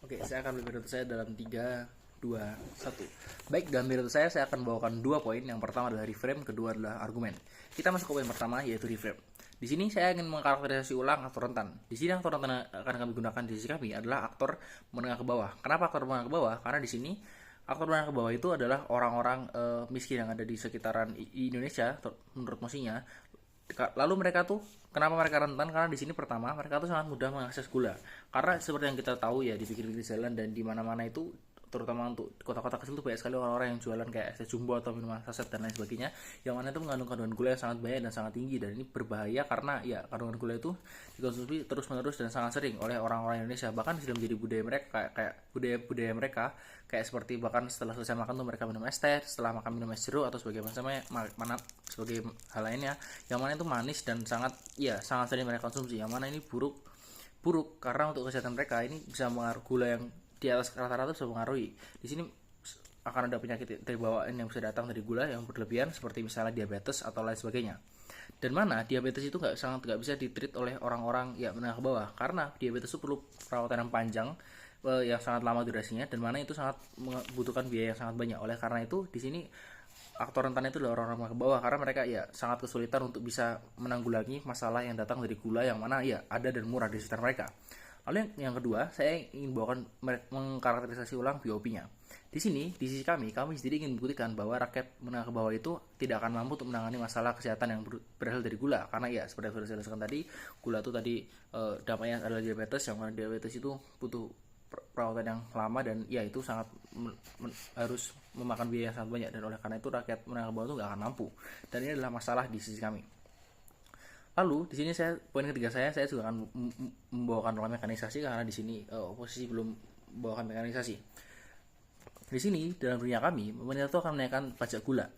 Oke, saya akan berpidato saya dalam 3, 2, 1. Baik, dalam pidato saya akan bawakan 2 poin. Yang pertama adalah reframe, kedua adalah argumen. Kita masuk ke poin pertama, yaitu reframe. Di sini saya ingin mengkarakterisasi ulang aktor rentan. Di sini aktor rentan yang akan kami gunakan di sisi kami adalah aktor menengah ke bawah. Kenapa aktor menengah ke bawah? Karena di sini aktor menengah ke bawah itu adalah orang-orang miskin yang ada di sekitaran Indonesia, menurut mosinya. Lalu mereka tuh kenapa mereka rentan? Karena di sini pertama mereka tuh sangat mudah mengakses gula. Karena seperti yang kita tahu ya, di pinggir-pinggir jalan dan di mana-mana itu, terutama untuk kota-kota kecil tuh banyak sekali orang-orang yang jualan kayak es jumbo atau minuman saset dan lain sebagainya, yang mana itu mengandung kandungan gula yang sangat banyak dan sangat tinggi, dan ini berbahaya karena ya kandungan gula itu dikonsumsi terus-menerus dan sangat sering oleh orang-orang Indonesia. Bahkan sudah menjadi budaya mereka, kayak budaya mereka, kayak seperti bahkan setelah selesai makan tuh mereka minum es teh, setelah makan minum es jeruk atau sebagai macamnya, mana sebagai hal lainnya, yang mana itu manis dan sangat sering mereka konsumsi, yang mana ini buruk buruk karena untuk kesehatan mereka ini bisa mengaruh gula yang di atas rata-rata bisa mengaruhi. Di sini akan ada penyakit dari bawaan yang bisa datang dari gula yang berlebihan, seperti misalnya diabetes atau lain sebagainya. Dan mana diabetes itu nggak bisa ditreat oleh orang-orang yang menengah ke bawah, karena diabetes itu perlu perawatan yang panjang, yang sangat lama durasinya, dan mana itu sangat membutuhkan biaya yang sangat banyak. Oleh karena itu di sini aktor rentan itu adalah orang-orang ke bawah, karena mereka ya sangat kesulitan untuk bisa menanggulangi masalah yang datang dari gula yang mana ya ada dan murah di sekitar mereka. Lalu yang kedua, saya ingin bawakan mengkarakterisasi ulang BOP-nya. Di sini, di sisi kami sendiri ingin membuktikan bahwa rakyat menengah ke bawah itu tidak akan mampu untuk menangani masalah kesehatan yang berasal dari gula. Karena ya, seperti yang sudah saya jelaskan tadi, gula itu tadi dampaknya adalah diabetes, yang mana diabetes itu butuh perawatan yang lama dan ya itu sangat harus memakan biaya yang sangat banyak, dan oleh karena itu rakyat menengah ke bawah itu nggak akan mampu. Dan ini adalah masalah di sisi kami. Lalu di sini poin ketiga saya juga akan membawakan role mekanisasi, karena di sini oposisi belum membawakan mekanisasi. Di sini dalam dunia kami, pemerintah itu akan menaikkan pajak gula,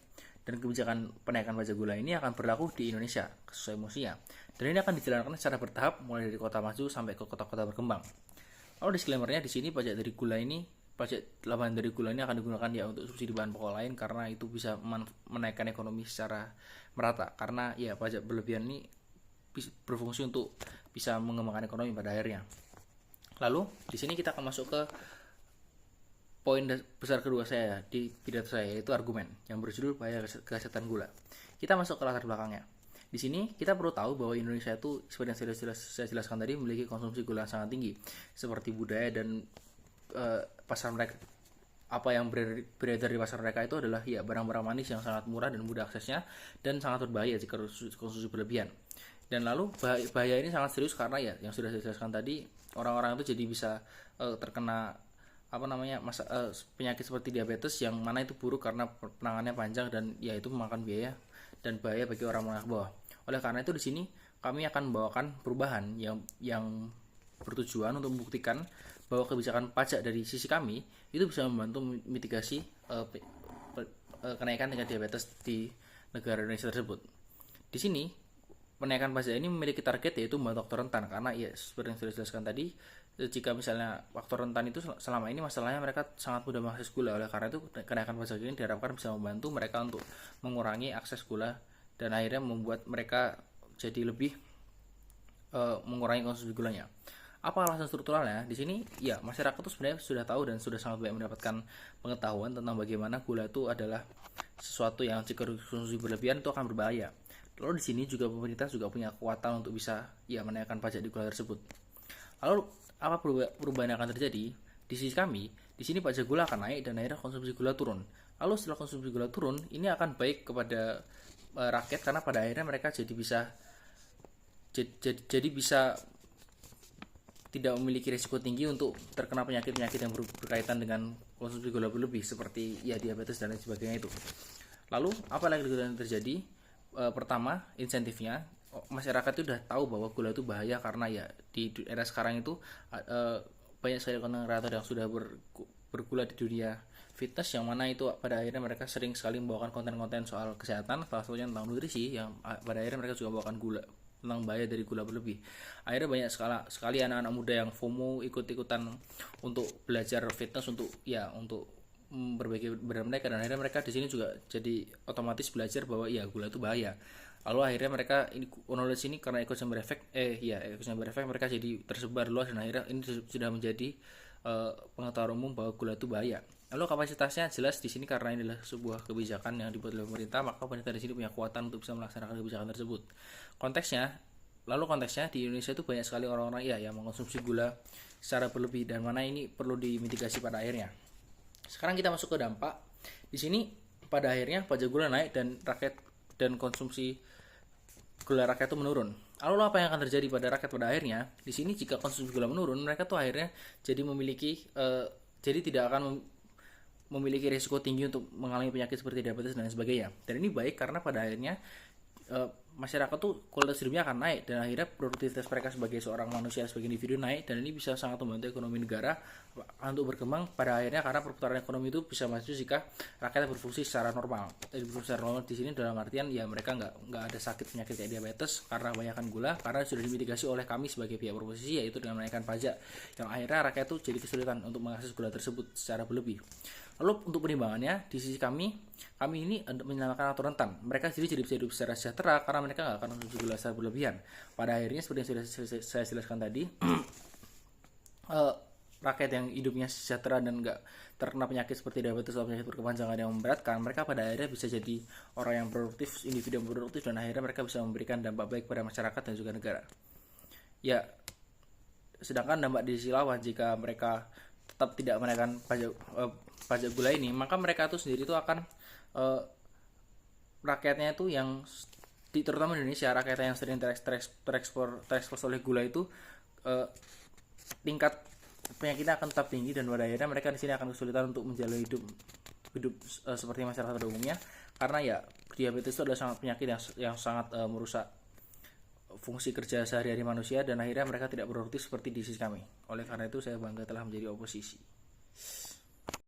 dan kebijakan penaikan pajak gula ini akan berlaku di Indonesia sesuai mosinya. Dan ini akan dijalankan secara bertahap mulai dari kota maju sampai ke kota-kota berkembang. Lalu disclaimernya di sini pajak tambahan dari gula ini akan digunakan ya untuk subsidi bahan pokok lain, karena itu bisa menaikkan ekonomi secara merata. Karena ya pajak berlebihan ini berfungsi untuk bisa mengembangkan ekonomi pada akhirnya. Lalu di sini kita akan masuk ke poin besar kedua saya di pidato saya, yaitu argumen yang berjudul bahaya kesehatan gula. Kita masuk ke latar belakangnya. Di sini kita perlu tahu bahwa Indonesia itu seperti yang saya jelaskan tadi memiliki konsumsi gula yang sangat tinggi, seperti budaya dan pasar mereka. Apa yang beredar di pasar mereka itu adalah ya barang-barang manis yang sangat murah dan mudah aksesnya, dan sangat berbahaya jika konsumsi berlebihan. Dan lalu bahaya ini sangat serius karena ya yang sudah saya jelaskan tadi, orang-orang itu jadi bisa terkena penyakit seperti diabetes, yang mana itu buruk karena penanganannya panjang dan ya itu memakan biaya dan bahaya bagi orang menengah ke bawah. Oleh karena itu di sini kami akan membawakan perubahan yang bertujuan untuk membuktikan bahwa kebijakan pajak dari sisi kami itu bisa membantu mitigasi kenaikan tingkat diabetes di negara Indonesia tersebut. Di sini penaikan pajak ini memiliki target, yaitu membantu faktor rentan, karena ya seperti yang sudah dijelaskan tadi, jika misalnya faktor rentan itu selama ini masalahnya mereka sangat mudah mengakses gula. Oleh karena itu kenaikan pajak ini diharapkan bisa membantu mereka untuk mengurangi akses gula, dan akhirnya membuat mereka jadi lebih mengurangi konsumsi gulanya. Apa alasan strukturalnya? Di sini ya masyarakat itu sebenarnya sudah tahu dan sudah sangat banyak mendapatkan pengetahuan tentang bagaimana gula itu adalah sesuatu yang jika konsumsi berlebihan itu akan berbahaya. Lalu di sini juga pemerintah juga punya kekuatan untuk bisa ya menaikkan pajak di gula tersebut. Lalu apa perubahan yang akan terjadi? Di sisi kami, di sini pajak gula akan naik dan akhirnya konsumsi gula turun. Lalu setelah konsumsi gula turun, ini akan baik kepada rakyat, karena pada akhirnya mereka jadi bisa tidak memiliki risiko tinggi untuk terkena penyakit-penyakit yang berkaitan dengan konsumsi gula berlebih, seperti ya diabetes dan lain sebagainya itu. Lalu apa lagi yang terjadi? Pertama, insentifnya, masyarakat itu sudah tahu bahwa gula itu bahaya, karena ya di era sekarang itu banyak sekali konten kreator yang sudah bergula di dunia fitness, yang mana itu pada akhirnya mereka sering sekali membawakan konten-konten soal kesehatan, salah satunya tentang nutrisi, yang pada akhirnya mereka juga membawakan gula, tentang bahaya dari gula berlebih. Akhirnya banyak sekali anak-anak muda yang FOMO ikut-ikutan untuk belajar fitness untuk memperbaiki badan mereka, dan akhirnya mereka di sini juga jadi otomatis belajar bahwa ya gula itu bahaya. Lalu akhirnya mereka ini knowledge ini karena echo chamber effect mereka jadi tersebar luas, dan akhirnya ini sudah menjadi pengetahuan umum bahwa gula itu bahaya. Lalu kapasitasnya jelas di sini karena ini adalah sebuah kebijakan yang dibuat oleh pemerintah, maka pemerintah di sini punya kekuatan untuk bisa melaksanakan kebijakan tersebut. Konteksnya di Indonesia itu banyak sekali orang-orang ya yang mengkonsumsi gula secara berlebih dan mana ini perlu dimitigasi pada akhirnya. Sekarang kita masuk ke dampak. Di sini pada akhirnya pajak gula naik dan konsumsi gula rakyat itu menurun. Lalu apa yang akan terjadi pada rakyat pada akhirnya? Di sini jika konsumsi gula menurun, mereka tuh akhirnya jadi tidak akan memiliki risiko tinggi untuk mengalami penyakit seperti diabetes dan sebagainya. Dan ini baik karena pada akhirnya masyarakat tuh kualitas hidupnya akan naik dan akhirnya produktivitas mereka sebagai seorang manusia, sebagai individu naik, dan ini bisa sangat membantu ekonomi negara untuk berkembang pada akhirnya karena perputaran ekonomi itu bisa maju jika rakyat berfungsi secara normal. Berfungsi secara normal di sini dalam artian ya mereka nggak ada sakit penyakit kayak diabetes karena kebanyakan gula, karena sudah dimitigasi oleh kami sebagai pihak oposisi, yaitu dengan menaikkan pajak yang akhirnya rakyat tuh jadi kesulitan untuk mengakses gula tersebut secara berlebih. Lalu untuk perimbangannya di sisi kami ini menyamakan atau rentan. Mereka jadi bisa hidup secara sejahtera karena mereka nggak akan konsumsi gula secara berlebihan. Pada akhirnya seperti yang sudah saya jelaskan tadi, rakyat yang hidupnya sejahtera dan nggak terkena penyakit seperti diabetes atau penyakit berkepanjangan yang memberatkan, mereka pada akhirnya bisa jadi orang yang produktif, individu yang produktif, dan akhirnya mereka bisa memberikan dampak baik pada masyarakat dan juga negara. Ya, sedangkan dampak di sisi lawan jika mereka tetap tidak menaikkan pajak gula ini, maka mereka itu sendiri itu akan rakyatnya itu yang terutama di Indonesia, rakyatnya yang sering terekspos oleh gula itu tingkat penyakitnya akan tetap tinggi dan pada akhirnya mereka di sini akan kesulitan untuk menjalani hidup seperti masyarakat pada umumnya, karena ya diabetes itu adalah penyakit yang sangat merusak fungsi kerja sehari-hari manusia dan akhirnya mereka tidak produktif seperti di sisi kami. Oleh karena itu saya bangga telah menjadi oposisi.